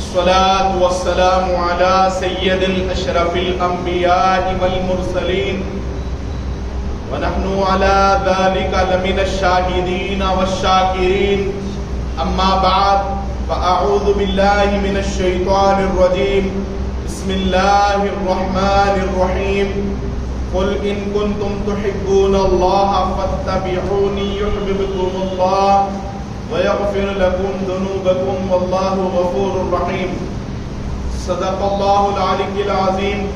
الصلاة والسلام على سيد الأشرف الأنبياء والمرسلين ونحن على ذلك لمن الشاهدين والشاكرين أما بعد فأعوذ بالله من الشيطان الرجيم بسم الله الرحمن الرحيم قل إن كنتم تحبون الله فاتبعوني يحببكم الله ويغفر لكم ذنوبكم والله غفور رحيم صدق الله العلي العظيم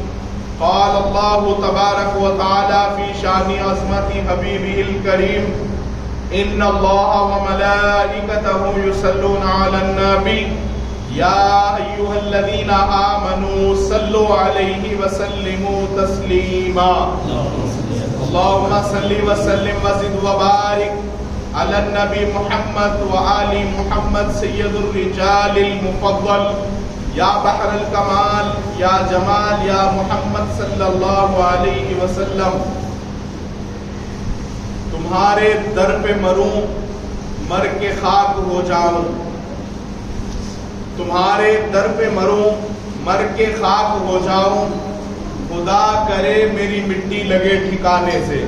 قال الله تبارك وتعالى في شان عظمة حبيبه الكريم إن الله وملائكته يصلون على النبي يا أيها الذين آمنوا صلوا عليه وسلموا تسليما اللهم صل وسلم وزد وبارك على النبي محمد وآل محمد سيد الرجال المفضل یا بحر الکمال یا جمال یا محمد صلی اللہ علیہ وسلم. تمہارے در پہ مروں مر کے خاک ہو جاؤں، تمہارے در پہ مروں مر کے خاک ہو جاؤں، خدا کرے میری مٹی لگے ٹھکانے سے.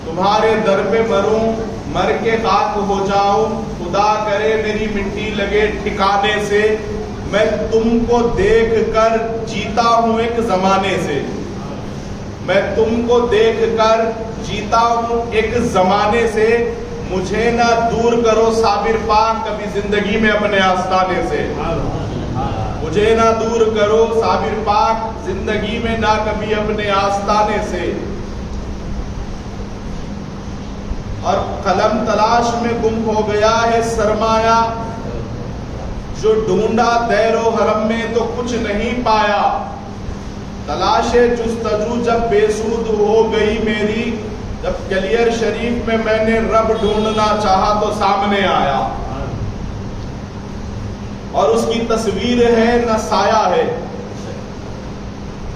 تمہارے در پہ مروں مر کے خاک ہو جاؤں، خدا کرے میری مٹی لگے ٹھکانے سے. میں تم کو دیکھ کر جیتا ہوں ایک زمانے سے، میں تم کو دیکھ کر جیتا ہوں ایک زمانے سے. مجھے نہ دور کرو صابر پاک کبھی زندگی میں اپنے آستانے سے، مجھے نہ دور کرو صابر پاک زندگی میں نہ کبھی اپنے آستانے سے. اور قلم تلاش میں گم ہو گیا ہے سرمایہ، جو ڈھونڈا دیر و حرم میں تو کچھ نہیں پایا. تلاش جستجو جب بے سود ہو گئی میری، جب گلیر شریف میں نے رب ڈھونڈنا چاہا تو سامنے آیا. اور اس کی تصویر ہے نہ سایہ ہے،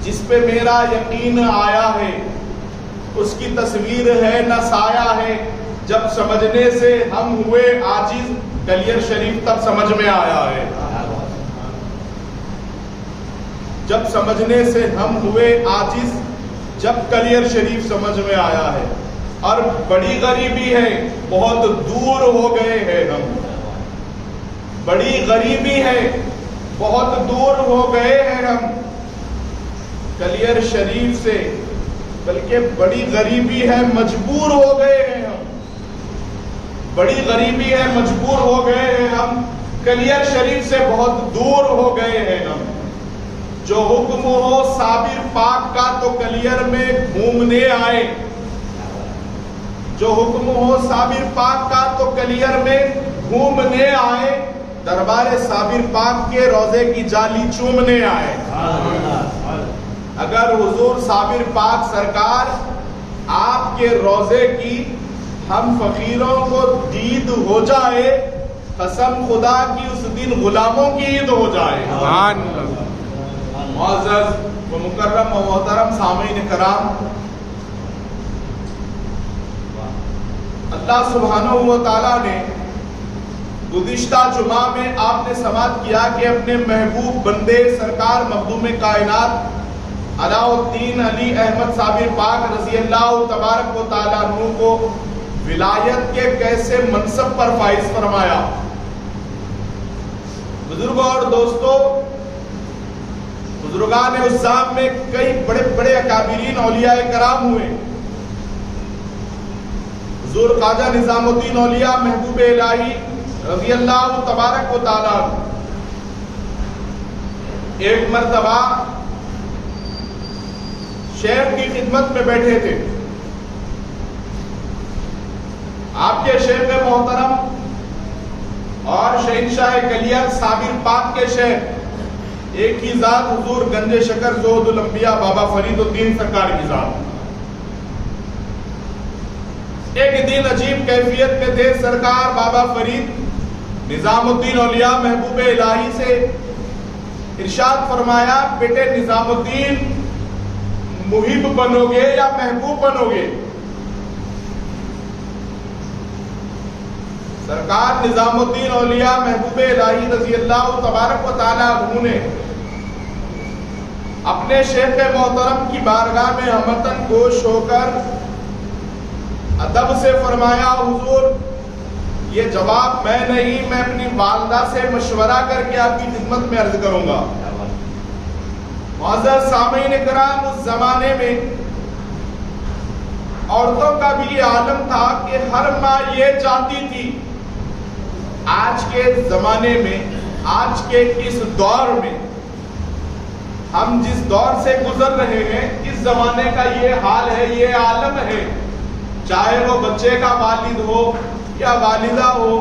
جس پہ میرا یقین آیا ہے. اس کی تصویر ہے نہ سایہ ہے، جب سمجھنے سے ہم ہوئے عاجز گلیر شریف تب سمجھ میں آیا ہے. جب سمجھنے سے ہم ہوئے عاجز جب گلیر شریف سمجھ میں آیا ہے. اور بڑی غریبی ہے بہت دور ہو گئے ہیں ہم، بڑی غریبی ہے بہت دور ہو گئے ہیں ہم گلیر شریف سے. بلکہ بڑی غریبی ہے مجبور ہو گئے ہیں ہم، بڑی غریبی ہے مجبور ہو گئے ہیں ہم. گلیر شریف سے بہت دور ہو گئے ہیں ہم. جو حکم ہو صابر پاک کا تو گلیر میں گھومنے آئے، جو حکم ہو صابر پاک کا تو گلیر میں گھومنے آئے. دربار صابر پاک کے روزے کی جالی چومنے آئے. اگر حضور صابر پاک سرکار آپ کے روزے کی ہم فقیروں کو دید ہو جائے، قسم خدا کی اس دن غلاموں کی عید ہو جائے. معزز و مکرم و محترم سامعین کرام، اللہ سبحانہ و تعالیٰ نے گزشتہ جمعہ میں آپ نے سماعت کیا کہ اپنے محبوب بندے سرکار مخدوم کائنات علاء الدین علی احمد صابر پاک رضی اللہ تبارک و تعالیٰ عنہ کو ولایت کے کیسے منصب پر فائز فرمایا. بزرگوں اور دوستوں، بزرگان عظام میں کئی بڑے بڑے اکابرین اولیاء کرام ہوئے. حضور خواجہ نظام الدین اولیاء محبوب الہی رضی اللہ تبارک و تعالیٰ عنہ ایک مرتبہ شیخ کی خدمت میں بیٹھے تھے. آپ کے شیخ محترم اور شہنشاہ گلیر صابر پاک کے شیخ ایک ہی ذات حضور گنج شکر زہد الانبیاء بابا فرید الدین سرکار کی ذات. ایک دن عجیب کیفیت میں تھے سرکار بابا فرید نظام الدین اولیاء محبوب الہی سے ارشاد فرمایا، بیٹے نظام الدین محب بنو گے یا محبوب بنو گے؟ سرکار نظام الدین اولیاء محبوب الہی رضی اللہ تبارک و تعالی عنہ نے اپنے شیخ محترم کی بارگاہ میں ہمتن گوش ہو کر ادب سے فرمایا، حضور یہ جواب میں نہیں، میں اپنی والدہ سے مشورہ کر کے آپ کی خدمت میں عرض کروں گا۔ معزز سامعین کرام، اس زمانے میں عورتوں کا بھی یہ عالم تھا کہ ہر ماں یہ چاہتی تھی، آج کے زمانے میں، آج کے اس دور میں، ہم جس دور سے گزر رہے ہیں، اس زمانے کا یہ حال ہے، یہ عالم ہے، چاہے وہ بچے کا والد ہو یا والدہ ہو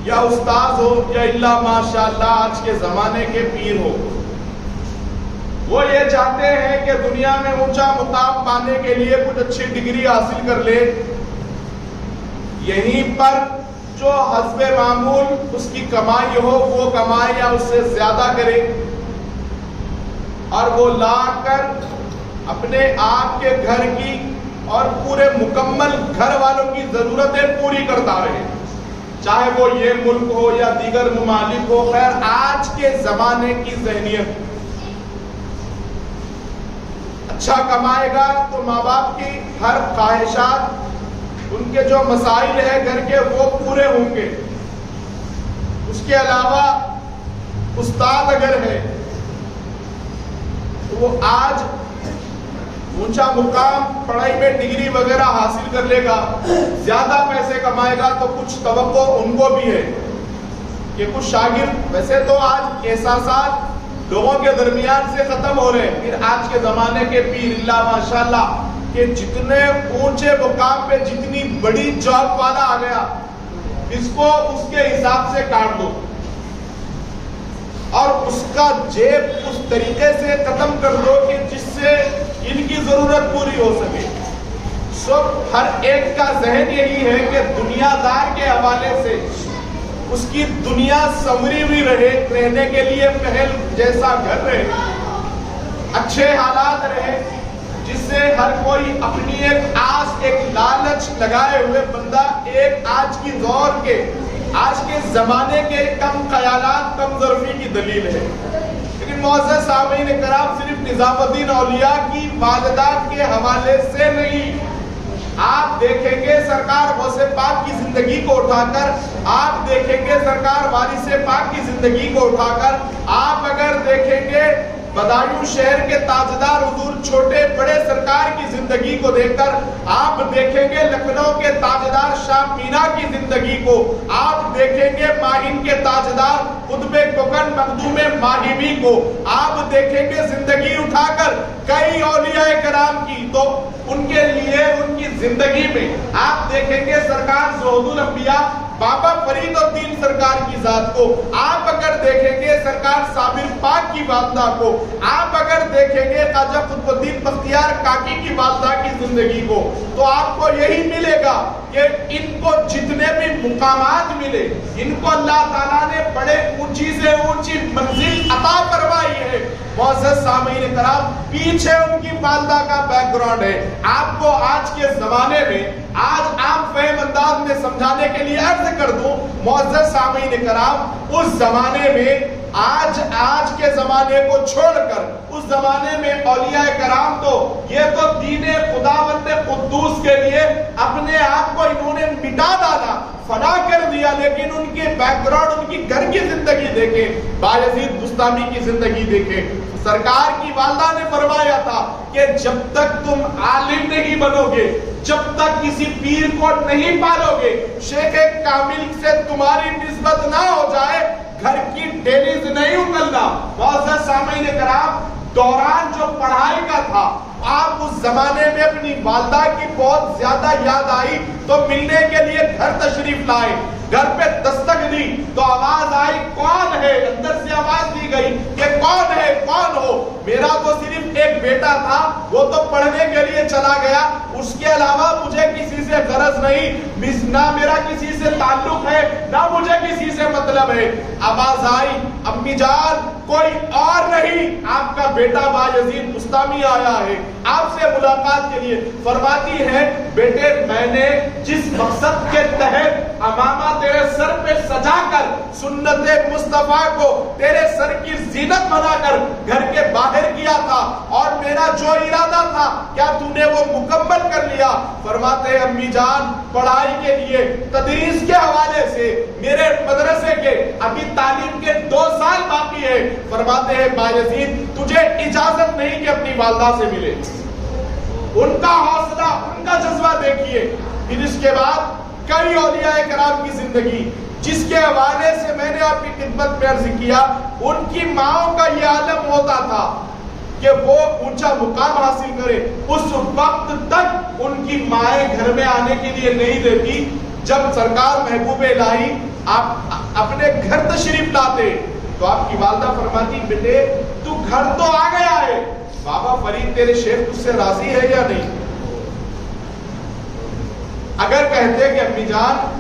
یا استاد ہو یا اللہ ماشاءاللہ آج کے زمانے کے پیر ہو، وہ یہ چاہتے ہیں کہ دنیا میں اونچا مقام پانے کے لیے کچھ اچھی ڈگری حاصل کر لے، یہیں پر جو حسب معمول اس کی کمائی ہو وہ کمائے یا اس سے زیادہ کرے، اور وہ لا کر اپنے آپ کے گھر کی اور پورے مکمل گھر والوں کی ضرورتیں پوری کرتا رہے، چاہے وہ یہ ملک ہو یا دیگر ممالک ہو۔ خیر، آج کے زمانے کی ذہنیت، اچھا کمائے گا تو ماں باپ کی ہر خواہشات، ان کے جو مسائل ہیں گھر کے وہ پورے ہوں گے۔ اس کے علاوہ استاد اگر ہے تو وہ آج اونچا مقام پڑھائی میں ڈگری وغیرہ حاصل کر لے گا، زیادہ پیسے کمائے گا، تو کچھ توقع ان کو بھی ہے کہ کچھ شاگرد، ویسے تو آج احساسات لوگوں کے درمیان سے ختم ہو رہے ہیں، پھر آج کے زمانے کے پیر اللہ ماشاءاللہ کہ جتنے اونچے مقام پہ جتنی بڑی جاب والا آ گیا، اس کو اس کے حساب سے کاٹ دو اور اس کا جیب اس طریقے سے ختم کر دو کہ جس سے ان کی ضرورت پوری ہو سکے۔ سب ہر ایک کا ذہن یہی ہے کہ دنیا دار کے حوالے سے اس کی دنیا سنوری ہوئی رہے، رہنے کے لیے محل جیسا گھر رہے، اچھے حالات رہے، جس سے ہر کوئی اپنی ایک آس، ایک لالچ لگائے ہوئے بندہ ایک آج کی دور کے، آج کے زمانے کے کم خیالات، کم ظرفی کی دلیل ہے۔ لیکن معزز سامعین کرام، صرف نظام الدین اولیاء کی والدہ کے حوالے سے نہیں، آپ دیکھیں گے سرکار غوث پاک کی زندگی کو اٹھا کر، آپ دیکھیں گے سرکار وارث پاک کی زندگی کو اٹھا کر، آپ اگر دیکھیں گے بدایوں شہر کے تاجدار حضور چھوٹے بڑے سرکار کی زندگی کو دیکھ کر، آپ دیکھیں گے لکھنؤ کے تاجدار شاہ مینا کی زندگی کو، آپ دیکھیں گے ماہین کے تاجدار قطب کوکن مخدوم ماہیوی کو، آپ دیکھیں گے زندگی اٹھا کر کئی اولیاء کرام کی، تو ان کے لیے ان کی زندگی میں آپ دیکھیں گے سرکار زہد الانبیاء بابا فرید الدین سرکار کی ذات کو، آپ اگر دیکھیں گے سرکار صابر پاک کی والدہ کو، آپ اگر دیکھیں گے خواجہ قطب الدین بختیار کاکی کی والدہ کی زندگی کو، تو آپ کو یہی ملے گا کہ ان کو جتنے بھی مقامات ملے، ان کو اللہ تعالیٰ نے بڑے اونچی سے اونچی منزل عطا فرمائی ہے۔ معزز سامعین کرام، پیچھے ان کی والدہ کا بیک گراؤنڈ ہے۔ آپ کو آج کے زمانے میں، آج عام فہم انداز میں سمجھانے کے لیے عرض کر دوں، معزز سامعین کرام، اس زمانے میں آج کے زمانے کو چھوڑ کر اس زمانے میں اولیاء کرام تو یہ تو دین خداوند قدوس کے لیے اپنے آپ کو انہوں نے مٹا ڈالا، فنا کر دیا، لیکن ان کے بیک گراؤنڈ، ان کی گھر کی زندگی دیکھیں، بایزید بستامی کی زندگی دیکھیں۔ سرکار کی والدہ نے فرمایا تھا کہ جب تک تم عالم نہیں بنو گے، جب تک کسی پیر کو نہیں پالو گے، شیخ کامل سے تمہاری نسبت نہ ہو جائے، گھر کی ڈیلیز نہیں اگلنا۔ معزز سامعین کرام، دوران جو پڑھائی کا تھا، آپ اس زمانے میں اپنی والدہ کی بہت زیادہ یاد آئی تو ملنے کے لیے گھر تشریف لائے، گھر پہ دستک دی تو آواز آئی، کون ہے؟ اندر سے آواز دی گئی کہ کون ہے، کون ہو؟ میرا تو صرف ایک بیٹا تھا، وہ تو پڑھنے کے لیے چلا گیا، اس کے علاوہ مجھے کسی سے غرض نہیں، نہ میرا کسی سے تعلق ہے، نہ مجھے کسی سے مطلب مطلب ہے؟ آواز آئی امی جان کوئی اور نہیں، آپ کا بیٹا بایزید بستامی آیا ہے آپ سے ملاقات کے لیے۔ فرماتی ہے بیٹے میں نے جس مقصد کے تحت امامہ تیرے سر پہ سجا کر سنت مصطفیٰ کو تیرے سر کی زینت بنا کر گھر کے باہر کیا تھا، اور میرا جو ارادہ تھا کیا تو نے وہ مکمل کر لیا؟ فرماتے ہیں امی جان پڑھائی کے لیے تدریس کے حوالے سے میرے مدرسے کے ابھی تعلیم کے 2 سال باقی ہے۔ فرماتے ہیں بایزید تجھے اجازت نہیں کہ اپنی والدہ سے ملے۔ ان کا حوصلہ، ان کا جذبہ دیکھیے۔ پھر اس کے بعد کئی اولیاء کرام کی زندگی جس کے حوالے سے میں نے آپ کی خدمت میں عرض کیا، ان کی ماں کا یہ عالم ہوتا تھا کہ وہ اونچا مقام حاصل کرے، اس وقت تک ان کی مائیں گھر میں آنے کے لیے نہیں دیتی۔ جب سرکار محبوب الہی آپ اپنے گھر تشریف لاتے تو آپ کی والدہ فرماتی بیٹے تو گھر تو آ گیا ہے، بابا فرید تیرے شیخ تجھ سے راضی ہے یا نہیں؟ اگر کہتے کہ امی جان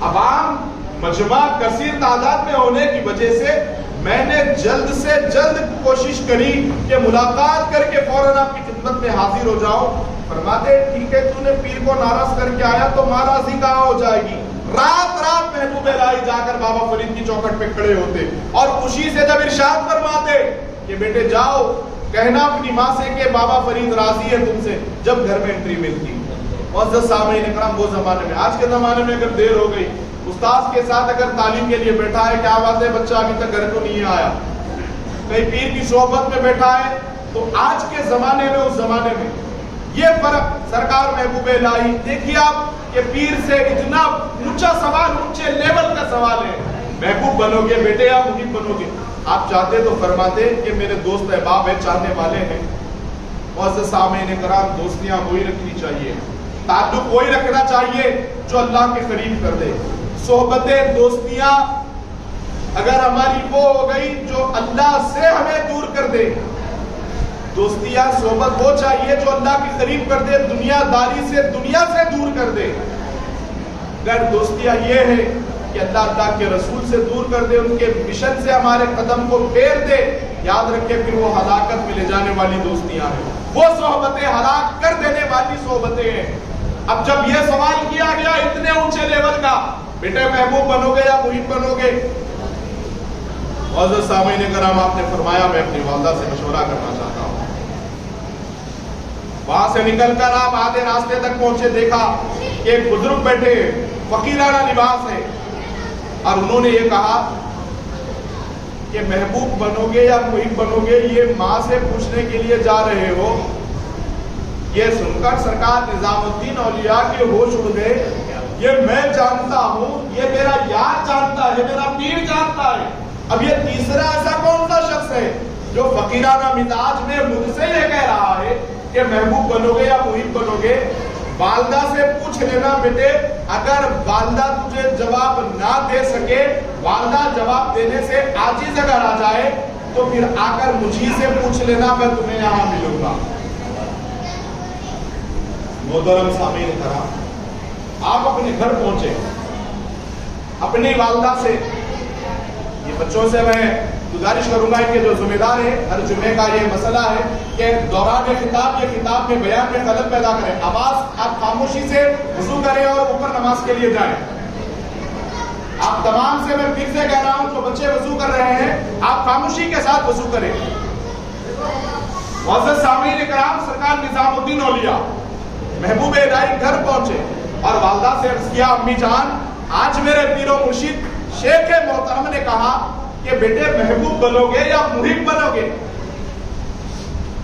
عوام مجمع کثیر تعداد میں ہونے کی وجہ سے میں نے جلد سے جلد کوشش کری کہ ملاقات کر کے فوراً آپ کی خدمت میں حاضر ہو جاؤں، فرماتے ٹھیک ہے تو نے پیر کو ناراض کر کے آیا تو ماں راضی کہاں ہو جائے گی؟ رات رات محبوب الہی جا کر بابا فرید کی چوکھٹ پہ کھڑے ہوتے اور خوشی سے جب ارشاد فرماتے کہ بیٹے جاؤ کہنا اپنی ماں سے کہ بابا فرید راضی ہے تم سے، جب گھر میں انٹری ملتی۔ معزز سامعین اکرام وہ زمانے میں، آج کے زمانے میں اگر دیر ہو گئی استاذ کے ساتھ اگر تعلیم کے لیے بیٹھا ہے کیا بات ہے بچہ ابھی تک گھر کو نہیں آیا، کہیں پیر کی صحبت میں بیٹھا ہے، تو آج کے زمانے میں اس زمانے میں یہ فرق سرکار محبوب الہی دیکھیے آپ کہ پیر سے اتنا اونچا سوال، اونچے لیول کا سوال ہے، محبوب بنو گے بیٹے یا محب بنو گے؟ آپ چاہتے تو فرماتے کہ میرے دوست احباب ہیں، چاہنے والے ہیں۔ معزز سامعین کرام دوستیاں وہی رکھنی چاہیے، تعلق وہی رکھنا چاہیے جو اللہ کے قریب کر دے۔ صحبتیں دوستیاں اگر ہماری وہ ہو گئی جو اللہ سے ہمیں دور کر دے، دوستیاں صحبت وہ چاہیے جو اللہ کے قریب کر دے، دنیا داری سے دنیا سے دور کر دے۔ اگر دوستیاں یہ ہے کہ اللہ کے رسول سے دور کر دے، ان کے مشن سے ہمارے قدم کو پھیر دے، یاد رکھے پھر وہ ہلاکت میں لے جانے والی دوستیاں ہیں، وہ صحبتیں ہلاک کر دینے والی صحبتیں ہیں۔ اب جب یہ سوال کیا گیا اتنے اونچے لیول کا، بیٹے محبوب بنو گے یا محب بنو گے؟ معزز سامعین کرام آپ نے فرمایا میں اپنی والدہ سے مشورہ کرنا چاہتا ہوں۔ وہاں سے نکل کر آپ آدھے راستے تک پہنچے، دیکھا کہ ایک بزرگ بیٹھے فقیرانہ لباس ہے، اور انہوں نے یہ کہا کہ محبوب بنو گے یا محب بنو گے یہ ماں سے پوچھنے کے لیے جا رہے ہو؟ یہ سن کر سرکار نظام الدین اولیاء کے ہوش اڑ گئے، یہ میں جانتا ہوں، یہ میرا یار جانتا ہے، میرا پیر جانتا ہے، اب یہ تیسرا ایسا کون سا شخص ہے جو فقیرانہ مزاج میں مجھ سے یہ کہہ رہا ہے کہ محبوب بنو گے یا محب بنو گے؟ والدہ سے پوچھ لینا بیٹے، اگر والدہ تجھے جواب نہ دے سکے، والدہ جواب دینے سے عاجز اگر آ جائے تو پھر آ کر مجھی سے پوچھ لینا، میں تمہیں یہاں ملوں گا۔ محترم سامعین کرام آپ اپنے گھر پہنچے، اپنی والدہ سے، یہ بچوں سے میں گزارش کروں گا کہ جو ذمہ دار ہے ہر جمعے کا یہ مسئلہ ہے کہ دوران خطاب یہ خطاب میں بیان میں خلل پیدا کریں، آواز آپ خاموشی سے وضو کریں اور اوپر نماز کے لیے جائیں۔ آپ تمام سے میں پھر سے کہہ رہا ہوں جو بچے وضو کر رہے ہیں آپ خاموشی کے ساتھ وضو کریں۔ معزز سامعین کرام سرکار نظام الدین اولیاء محبوب الہی گھر پہنچے اور والدہ سے عرض کیا امی جان آج میرے پیر و مرشد شیخ محترم نے کہا کہ بیٹے محبوب بنو گے یا محب بنو گے؟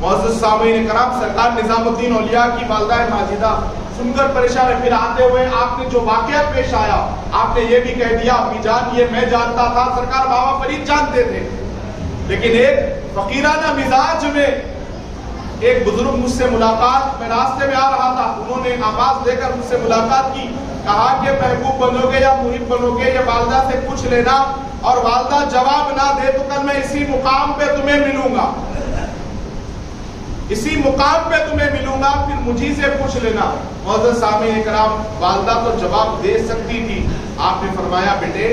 معزز سامعین کرام سرکار نظام الدین اولیاء کی والدہ ماجدہ سن کر پریشان ہے، پھر آتے ہوئے آپ نے جو واقعہ پیش آیا آپ نے یہ بھی کہہ دیا امی جان یہ میں جانتا تھا، سرکار بابا فرید جانتے تھے، لیکن ایک فقیرانہ مزاج میں ایک بزرگ مجھ سے ملاقات میں راستے میں آ رہا تھا، انہوں نے آواز دے کر مجھ سے ملاقات کی، کہا کہ محبوب بنو گے یا محب بنو گے یہ والدہ سے پوچھ لینا، اور والدہ جواب نہ دے تو کل میں اسی مقام پہ تمہیں ملوں گا، اسی مقام پہ تمہیں ملوں گا، پھر مجھی سے پوچھ لینا۔ معزز سامعین کرام والدہ تو جواب دے سکتی تھی، آپ نے فرمایا بیٹے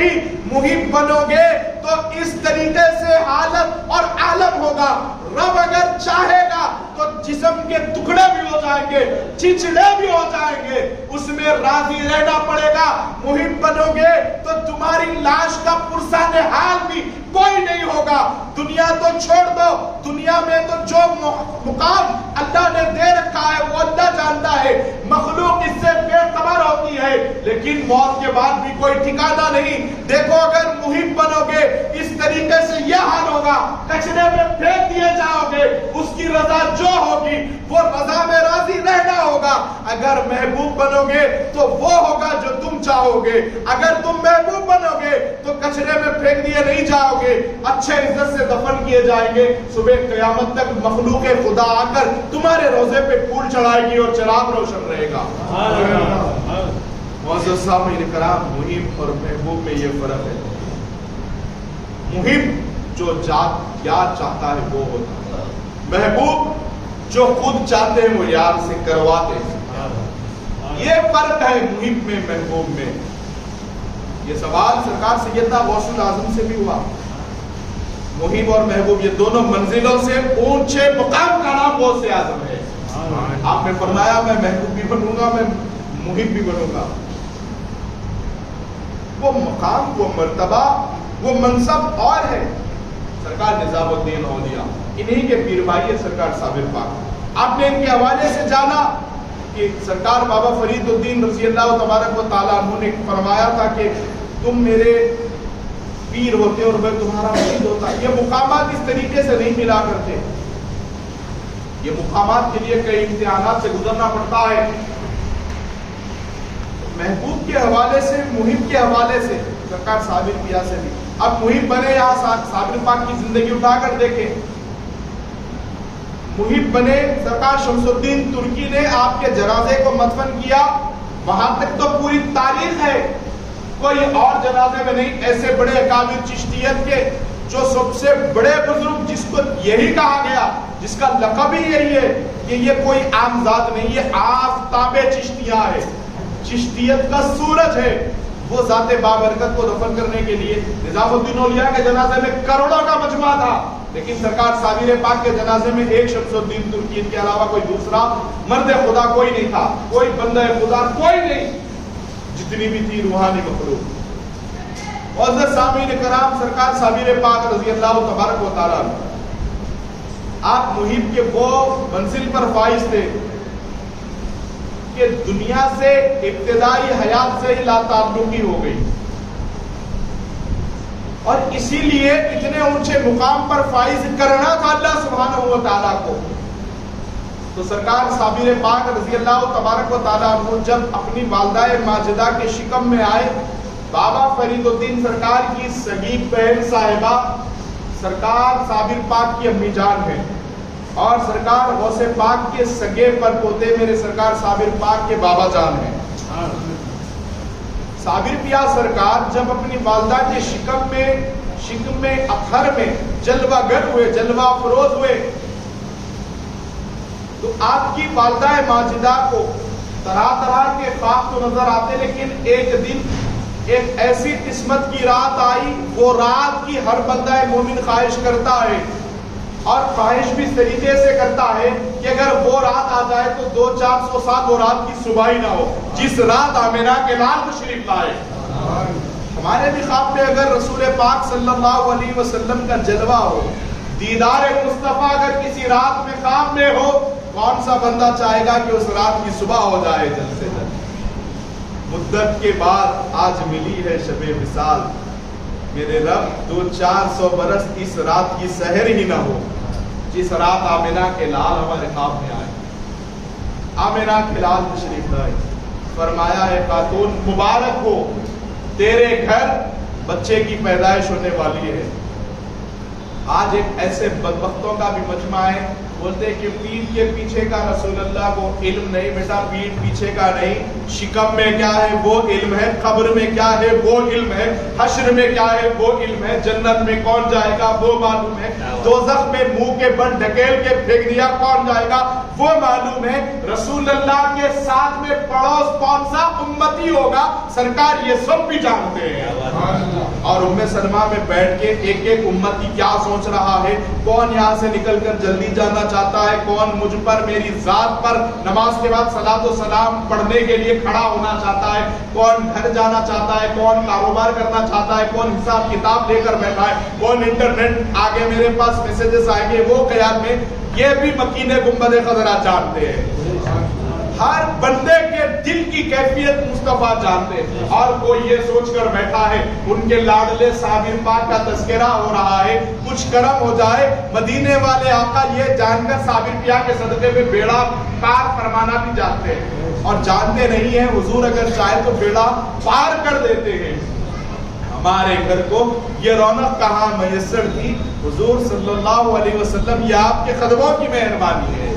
نہیں محب بنوگے تو اس طریقے سے حالت اور عالم ہوگا. رب اگر چاہے گا تو جسم کے ٹکڑے بھی ہو جائیں گے, چچڑے بھی ہو جائیں گے, اس میں راضی رہنا پڑے گا. محب بنوگے تو تمہاری لاش کا پرسان حال بھی کوئی نہیں ہوگا. دنیا تو چھوڑ دو, دنیا میں تو جو مقام اللہ نے دے رکھا ہے وہ اللہ جانتا ہے, مخلوق اس سے بے خبر ہوتی ہے, لیکن موت کے بعد بھی کوئی ٹھکانہ نہیں. دیکھو اگر محب بنوگے اس طریقے سے یہ حال ہوگا, کچرے میں پھینک دیے جاؤ گے, اس کی رضا جو ہوگی وہ رضا میں راضی رہنا ہوگا. اگر محبوب بنوگے تو وہ ہوگا جو تم چاہو گے. اگر تم محبوب بنوگے تو کچرے میں پھینک دیے نہیں جاؤ گے, اچھے عزت سے دفن کیے جائیں گے. صبح قیامت تک مخلوق خدا آ کر تمہارے روزے پہ پھول چڑھائے گی اور چراغ روشن رہے گا. معزز سامعین کرام, محب اور محبوب میں یہ فرق ہے. محب جو یاد چاہتا ہے وہ ہوتا ہے, محبوب جو خود چاہتے ہیں وہ یار سے کرواتے ہیں. یہ فرق ہے محب میں محبوب میں. یہ سوال سرکار سیدنا غوث الاعظم سے بھی ہوا. محب اور محبوب یہ دونوں منزلوں سے اونچے مقام کا نام غوث اعظم ہے. آپ نے فرمایا میں محبوب بھی بنوں گا, میں محب بھی بنوں گا. وہ مقام, وہ مرتبہ, وہ منصب اور ہے. سرکار نظام الدین اولیاء, انہی کے پیر بھائی ہے سرکار صابر پاک. آپ نے ان کے حوالے سے جانا کہ سرکار بابا فرید الدین رضی اللہ تبارک و تعالیٰ عنہ نے فرمایا تھا کہ تم میرے پیر ہوتے اور میں تمہارا مرید ہوتا. یہ مقامات اس طریقے سے نہیں ملا کرتے. یہ مقامات کے لیے کئی امتحانات سے گزرنا پڑتا ہے. محبوب کے حوالے سے, محب کے حوالے سے سرکار صابر پیا سے بھی. اب محب بنے, یہاں صابر پاک کی زندگی اٹھا کر دیکھیں. محب بنے, سرکار شمس الدین ترکی نے آپ کے جنازے کو مدفن کیا. وہاں تک تو پوری تاریخ ہے, کوئی اور جنازے میں نہیں. ایسے بڑے اکابر چشتیت کے جو سب سے بڑے بزرگ, جس کو یہی کہا گیا, جس کا لقب ہی یہی ہے کہ یہ کوئی عام ذات نہیں, یہ آفتاب چشتیاں ہے, چشتیت کا سورج ہے. وہ ذات بابرکت کو دفن کرنے کے لیے نظام الدین اولیاء کے جنازے میں کروڑوں کا مجمع تھا, لیکن سرکار صابر پاک کے جنازے میں ایک شمس الدین ترکی کے علاوہ کوئی دوسرا مرد خدا کوئی نہیں تھا, کوئی بندہ خدا کوئی نہیں, جتنی بھی تھی روحانی مخلوق. معزز سامعین کرام, سرکار صابر پاک رضی اللہ تبارک و تعالیٰ, آپ محب کے وہ منزل پر فائز تھے کہ دنیا سے ابتدائی حیات سے ہی لا تعلقی ہو گئی, اور اسی لیے اتنے اونچے مقام پر فائز کرنا تھا اللہ سبحانہ و تعالیٰ کو. تو سرکار صابر پاک رضی اللہ تبارک و تعالیٰ عنہ جب اپنی والدہ ماجدہ کے شکم میں آئے, بابا فرید الدین سرکار کی سگی بہن صاحبہ سرکار صابر پاک کی امی جان ہے, اور سرکار غوث پاک کے سگے پر پوتے میرے سرکار صابر پاک کے بابا جان ہیں. صابر پیا سرکار جب اپنی والدہ کے شکم میں اطہر میں جلوہ گر ہوئے, جلوہ افروز ہوئے, تو آپ کی والدہ ماجدہ کو طرح طرح کے خواب تو نظر آتے, لیکن ایک دن ایک ایسی قسمت کی رات آئی, وہ رات کی ہر بندہ مومن خواہش کرتا ہے, اور خواہش بھی اس طریقے سے کرتا ہے کہ اگر وہ رات آ جائے تو 200-400 سال وہ رات کی صبح ہی نہ ہو, جس رات آمنہ کے لال تشریف لائے. ہمارے بھی خواب میں اگر رسول پاک صلی اللہ علیہ وسلم کا جلوہ ہو, دیدار مصطفیٰ اگر کسی رات میں خواب میں ہو, کون سا بندہ چاہے گا کہ اس رات کی صبح ہو جائے جلد سے جلد. مدت کے بعد آج ملی ہے شب وصال, میرے رب 200-400 برس اس رات کی سحر ہی نہ ہو جس رات آمنہ کے لال ہمارے خواب میں آئے. آمنہ کے لال تشریف لائے, فرمایا ہے خاتون مبارک ہو, تیرے گھر بچے کی پیدائش ہونے والی ہے. آج ایک ایسے بدبختوں کا بھی مجمع ہے بولتے کہ پیٹھ کے پیچھے کا رسول اللہ کو علم نہیں بیٹا، پیٹھ پیچھے کا نہیں، شکم میں کیا ہے وہ علم ہے، قبر میں کیا ہے وہ علم ہے، حشر میں کیا ہے وہ علم ہے، جنت میں کون جائے گا وہ معلوم ہے، دوزخ میں منہ کے بل ڈھکیل کے پھینک دیا کون جائے گا وہ معلوم ہے، رسول اللہ کے ساتھ میں پڑوس کون سا امتی ہوگا سرکار یہ سب بھی جانتے ہیں۔ اور ام سلمہ میں بیٹھ کے ایک ایک امتی کیا سوچ رہا ہے، کون یہاں سے نکل کر جلدی جانا چاہتا ہے، کون مجھ پر میری ذات پر نماز کے بعد صلاۃ و سلام پڑھنے کے لیے کھڑا ہونا چاہتا ہے، کون گھر جانا چاہتا ہے، کون کاروبار کرنا چاہتا ہے، کون حساب کتاب لے کر بیٹھا ہے، کون انٹرنیٹ آگے میرے پاس میسیجز آئیں گے وہ خیال میں، یہ بھی مکین گنبد خضرا جانتے ہیں۔ ہر بندے کے دل کی کیفیت مصطفیٰ جانتے ہیں، اور کوئی یہ سوچ کر بیٹھا ہے ان کے لاڈلے صابر پاک کا تذکرہ ہو رہا ہے، کچھ کرم ہو جائے، مدینے والے آقا یہ جان کر صابر پیا کے صدقے میں بیڑا پار فرمانا بھی جانتے ہیں، اور جانتے نہیں ہیں حضور اگر چاہے تو بیڑا پار کر دیتے ہیں۔ ہمارے گھر کو یہ رونق کہاں میسر تھی، حضور صلی اللہ علیہ وسلم، یہ آپ کے قدموں کی مہربانی ہے۔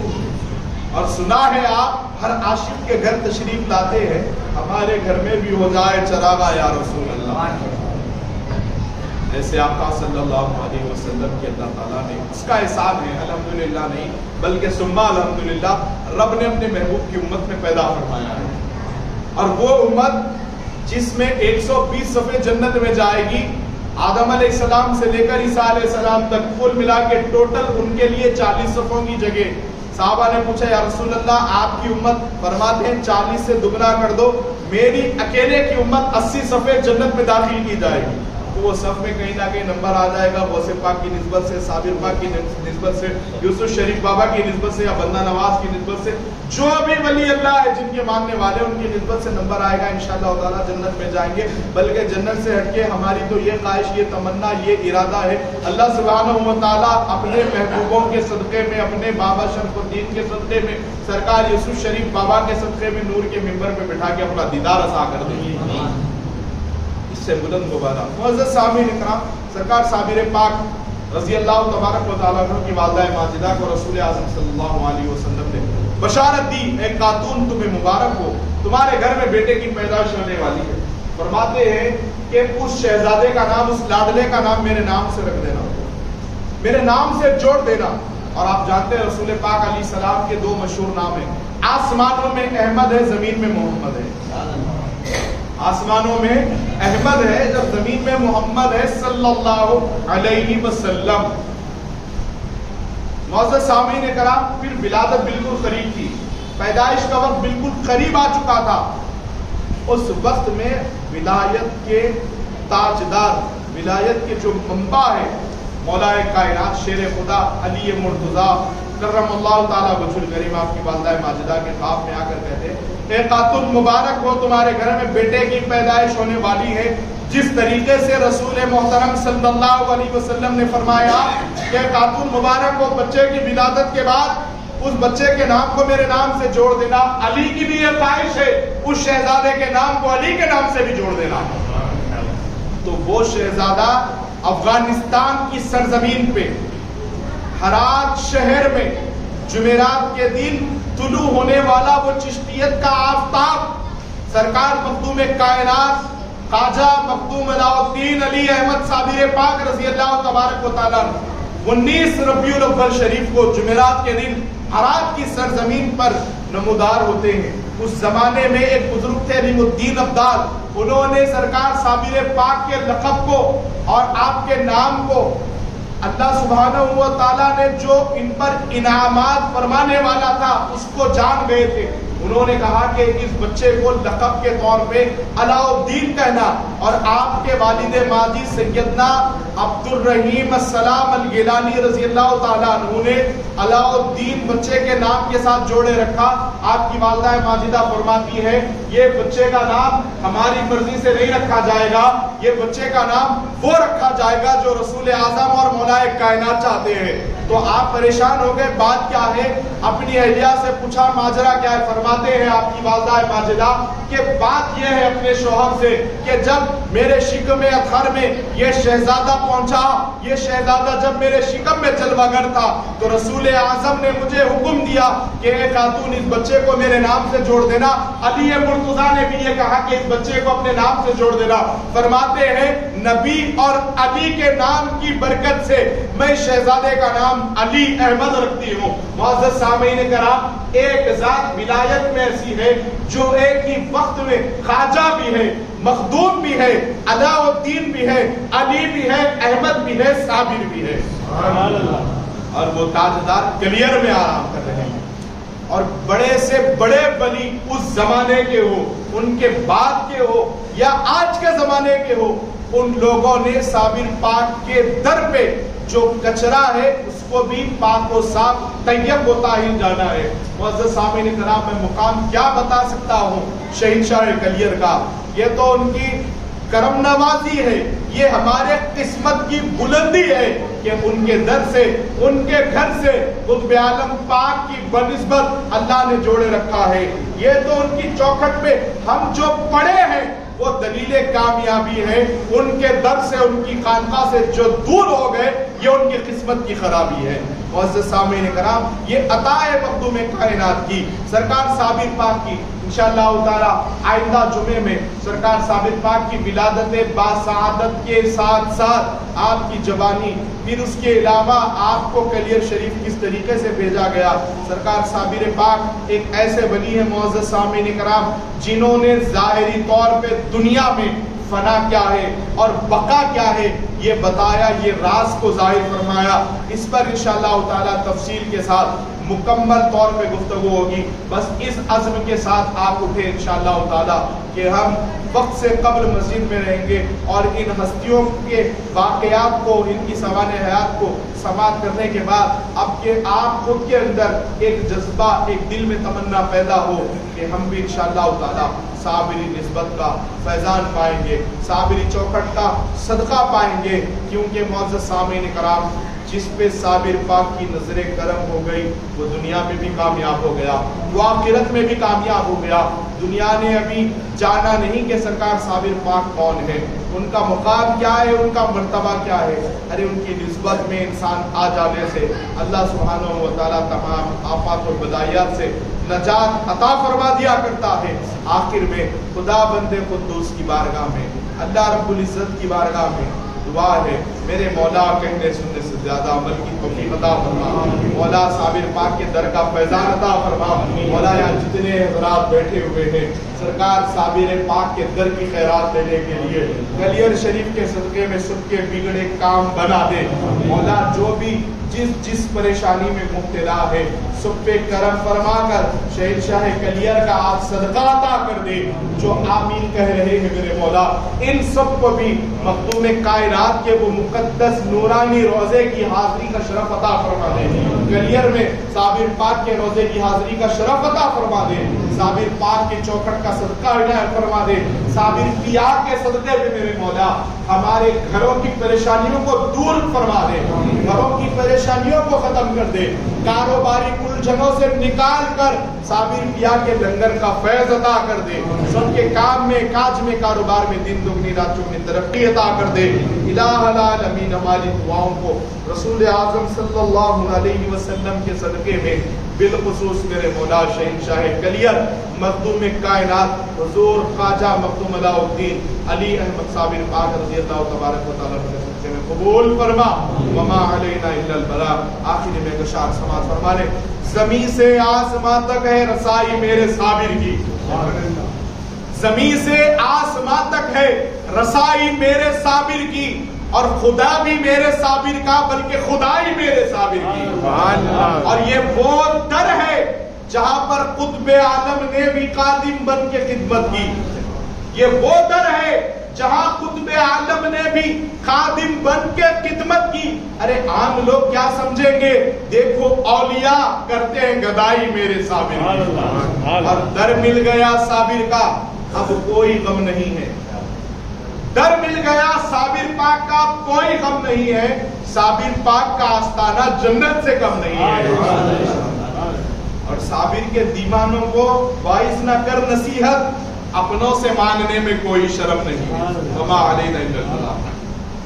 اور سنا ہے آپ ہر عاشق کے گھر تشریف لاتے ہیں، ہمارے گھر میں بھی ہو جائے چراغا یا رسول اللہ، ایسے آقا صلی اللہ علیہ وسلم کی اللہ تعالیٰ نے اس کا احسان ہے، الحمدللہ نہیں بلکہ ثم الحمدللہ، رب نے اپنے محبوب کی امت میں پیدا فرمایا ہے، اور وہ امت جس میں 120 صفحے جنت میں جائے گی، آدم علیہ السلام سے لے کر عیسیٰ علیہ السلام تک کل ملا کے ٹوٹل ان کے لیے 40 صفوں کی جگہ۔ صحابہ نے پوچھا یا رسول اللہ آپ کی امت، فرماتے ہیں 40 سے دگنا کر دو، میری اکیلے کی امت 80 صفحے جنت میں داخل کی جائے گی، تو وہ صف میں کہیں نہ کہیں نمبر آ جائے گا، غوث پاک کی نسبت سے، صابر پاک کی نسبت سے، یوسف شریف بابا کی نسبت سے، یا بندہ نواز کی نسبت سے، جو بھی ولی اللہ ہے جن کے ماننے والے ان کی نسبت سے نمبر آئے گا، انشاءاللہ تعالیٰ جنت میں جائیں گے۔ بلکہ جنت سے ہٹ کے ہماری تو یہ خواہش، یہ تمنا، یہ ارادہ ہے، اللہ سبحانہ و تعالیٰ اپنے محبوبوں کے صدقے میں، اپنے بابا شرف الدین کے صدقے میں، سرکار یوسف شریف بابا کے صدقے میں نور کے ممبر پہ بٹھا کے اپنا دیدار عطا کر دیں گے، اس سے بلند دوبارہ۔ معزز سامعین اکرام، سرکار صابر پاک رضی اللہ تبارک و تعالیٰ عنہ کی والدہ ماجدہ کو رسول اعظم صلی اللہ علیہ وسلم نے بشارت دی، اے خاتون تمہیں مبارک ہو، تمہارے گھر میں بیٹے کی پیدائش ہونے والی ہے۔ فرماتے ہیں کہ اس شہزادے کا نام، اس لاڈلے کا نام میرے نام سے رکھ دینا، میرے نام سے جوڑ دینا۔ اور آپ جانتے ہیں رسول پاک علیہ السلام کے 2 مشہور نام ہیں، آسمانوں میں احمد ہے، زمین میں محمد ہے۔ آسمانوں میں احمد ہے جب زمین میں محمد ہے صلی اللہ علیہ وسلم۔ معزز سامعین کرام، پھر ولادت بالکل قریب تھی، پیدائش کا وقت بالکل قریب آ چکا تھا۔ اس وقت میں ولایت کے تاجدار، ولایت کے جو منبع ہے، مولا کائنات شیر خدا علی مرتضیٰ کرم اللہ تعالیٰ وجہ کریم، آپ کی والدہ ماجدہ کے خواب میں آ کر کہتے ہیں اے خاتون مبارک ہو، تمہارے گھر میں بیٹے کی پیدائش ہونے والی ہے۔ جس طریقے سے رسول محترم صلی اللہ علیہ وسلم نے فرمایا کہ خاتون مبارک ہو، بچے کی ولادت کے بعد اس بچے کے نام کو میرے نام سے جوڑ دینا، علی کی بھی یہ خواہش ہے اس شہزادے کے نام کو علی کے نام سے بھی جوڑ دینا۔ تو وہ شہزادہ افغانستان کی سرزمین پہ ہرات شہر میں جمعرات کے دن طلوع ہونے والا وہ چشتیت کا آفتاب، سرکار مخدوم کائنات خواجہ مخدوم علاء الدین علی احمد صابر پاک رضی اللہ تبارک و تعالیٰ 19 ربیع الاول شریف کو جمعرات کے دن ہرات کی سرزمین پر نمودار ہوتے ہیں۔ اس زمانے میں ایک بزرگ تھے علیم الدین ابدال، انہوں نے سرکار صابر پاک کے لقب کو اور آپ کے نام کو اللہ سبحانہ و تعالیٰ نے جو ان پر انعامات فرمانے والا تھا اس کو جان گئے تھے۔ انہوں نے کہا کہ اس بچے کو لقب کے طور پہ علاء الدین کہنا، اور آپ کے والد ماضی سیدنا عبد الرحیم السلام الگیلانی رضی اللہ تعالیٰ عنہ نے علاء الدین بچے کے نام کے ساتھ جوڑے رکھا۔ آپ کی والدہ ماجدہ فرماتی ہے یہ بچے کا نام ہماری مرضی سے نہیں رکھا جائے گا، یہ بچے کا نام وہ رکھا جائے گا جو رسول اعظم اور مولا کائنات چاہتے ہیں۔ تو آپ پریشان ہو گئے، بات کیا ہے؟ اپنی اہلیہ سے پوچھا ماجرا کیا ہے؟ فرمایا فرماتے ہیں آپ کی والدہ ماجدہ کہ بات یہ ہے اپنے شوہر سے کہ جب میرے شکم اطہر میں یہ شہزادہ پہنچا، یہ شہزادہ جب میرے شکم میں جلوہ گر تھا تو رسول اعظم نے مجھے حکم دیا کہ اے خاتون اس بچے کو میرے نام سے جوڑ دینا۔ علی مرتضیٰ نے بھی یہ کہا کہ اس بچے کو اپنے نام سے جوڑ دینا۔ فرماتے ہیں نبی اور علی کے نام کی برکت سے میں شہزادے کا نام علی احمد رکھتی ہوں۔ معزز سامعین کرام، ایک ذات ولایت میں ایسی ہے جو ایک ہی وقت میں خواجہ بھی ہے، مخدوم بھی ہے، علاء الدین بھی ہے، علی بھی ہے، احمد بھی ہے، صابر بھی ہے، اور وہ تاجدار کلیئر میں آرام کر رہے ہیں۔ اور بڑے سے بڑے ولی اس زمانے کے ہو، ان کے بعد کے ہو یا آج کے زمانے کے ہو، ان لوگوں نے صابر پاک کے در پہ جو کچرا ہے اس کو بھی پاک و صاف طیب و طاہر جانا ہے۔ معزز سامعین کرام، میں مقام کیا بتا سکتا ہوں شہنشاہ کلیئر کا، یہ تو ان کی کرم نوازی ہے، یہ ہمارے قسمت کی بلندی ہے کہ ان کے در سے، ان کے گھر سے قطب عالم پاک کی بنسبت اللہ نے جوڑے رکھا ہے۔ یہ تو ان کی چوکھٹ پہ ہم جو پڑے ہیں وہ دلیل کامیابی ہے، ان کے در سے، ان کی خانقاہ سے جو دور ہو گئے یہ ان کی قسمت کی خرابی ہے۔ معزز سامعین کرام، یہ عطا ہے مخدوم کائنات کی، سرکار صابر پاک کی۔ انشاءاللہ تعالی آئندہ جمعے میں سرکار صابر پاک کی ولادت باسعادت کے ساتھ ساتھ آپ کی جوانی، پھر اس کے علاوہ آپ کو کلیئر شریف کس طریقے سے بھیجا گیا۔ سرکار صابر پاک ایک ایسے ولی ہیں معزز سامعین کرام جنہوں نے ظاہری طور پہ دنیا میں فنا کیا ہے اور بقا کیا ہے یہ بتایا، یہ راز کو ظاہر فرمایا۔ اس پر انشاءاللہ تعالی تفصیل کے ساتھ مکمل طور پہ گفتگو ہوگی۔ بس اس عزم کے ساتھ آپ اٹھے انشاءاللہ تعالی کہ ہم وقت سے قبل مسجد میں رہیں گے اور ان ہستیوں کے واقعات کو، ان کی سوانح حیات کو سماعت کرنے کے بعد اب کہ آپ خود کے اندر ایک جذبہ، ایک دل میں تمنا پیدا ہو کہ ہم بھی انشاءاللہ تعالی صابری نسبت کا فیضان پائیں گے، صابری چوکھٹ کا صدقہ پائیں گے، کیونکہ معزز سامعین کرام جس پہ صابر پاک کی نظر کرم ہو گئی وہ دنیا میں بھی کامیاب ہو گیا، وہ آخرت میں بھی کامیاب ہو گیا۔ دنیا نے ابھی جانا نہیں کہ سرکار صابر پاک کون ہے، ان کا مقام کیا ہے، ان کا مرتبہ کیا ہے، ارے ان کی نسبت میں انسان آ جانے سے اللہ سبحانہ و تعالیٰ تمام آفات و بدایات سے نجات عطا فرما دیا کرتا ہے۔ آخر میں خدا بندے قدوس کی بارگاہ میں، اللہ رب العزت کی بارگاہ میں دعا ہے میرے مولا کہنے سننے سے زیادہ عمل کی توفیق عطا فرما، مولا صابر پاک کے در کا فیضان عطا فرما۔ مولا یہاں جتنے حضرات بیٹھے ہوئے ہیں سرکار صابر پاک کے در کی خیرات لینے کے لیے کلیئر شریف کے صدقے میں سب کے بگڑے کام بنا دے۔ مولا جو بھی جس پریشانی میں مبتلا ہے سب پہ کرم فرما کر شہنشاہ کلیئر کا آپ صدقہ عطا کر دے۔ جو آمین کہہ رہے ہیں میرے مولا ان سب کو بھی مخدوم کائنات کے وہ مقدس نورانی روزے کی حاضری کا شرف عطا فرما دے، کلیئر میں صابر پاک کے روزے کی حاضری کا شرف عطا فرما دے، صابر پاک کی چوکھٹ کا صدقہ عنایت فرما دے۔ صابر پیا کے صدقے پہ میرے مولا ہمارے گھروں کی پریشانیوں کو دور فرما دے، گھروں کی پریشانیوں کو ختم کر دے، کاروباری الجھنوں سے نکال کر صابر پیا کے لنگر کا فیض عطا کر دے، سب کے کام میں، کاج میں، کاروبار میں دن دگنی رات چگنی ترقی عطا کر دے۔ الہ العالمین ہماری دعاؤں کو رسول اعظم صلی اللہ علیہ وسلم کے صدقے میں بالخصوص میرے مولا شہنشاہ کلیئر مخدوم کائنات حضور خواجہ مخدوم علاء الدین علی احمد صابر پاک رضی اللہ تبارک و تعالیٰ کے صدقے میں قبول فرما۔ وما علینا الا البلاغ۔ آخر میں اشعار سماعت فرما لے۔ زمین سے آسمان تک ہے رسائی میرے صابر کی، زمین سے آسمان تک ہے رسائی میرے صابر کی، اور خدا بھی میرے صابر کا بلکہ خدا ہی میرے صابر کی۔ اور یہ وہ در ہے جہاں پر قطب عالم نے بھی خادم بن کے خدمت کی، یہ وہ در ہے جہاں قطب عالم نے بھی خادم بن کے خدمت کی۔ ارے عام لوگ کیا سمجھیں گے، دیکھو اولیاء کرتے ہیں گدائی میرے صابر کی، اور در مل گیا صابر کا اب کوئی غم نہیں ہے، در مل گیا صابر پاک کا کوئی غم نہیں ہے، صابر پاک کا آستانہ جنت سے کم نہیں ہے۔ اور صابر کے دیوانوں کو باعث نہ کر نصیحت، اپنوں سے مانگنے میں کوئی شرم نہیں، وما علینا الا البلاغ۔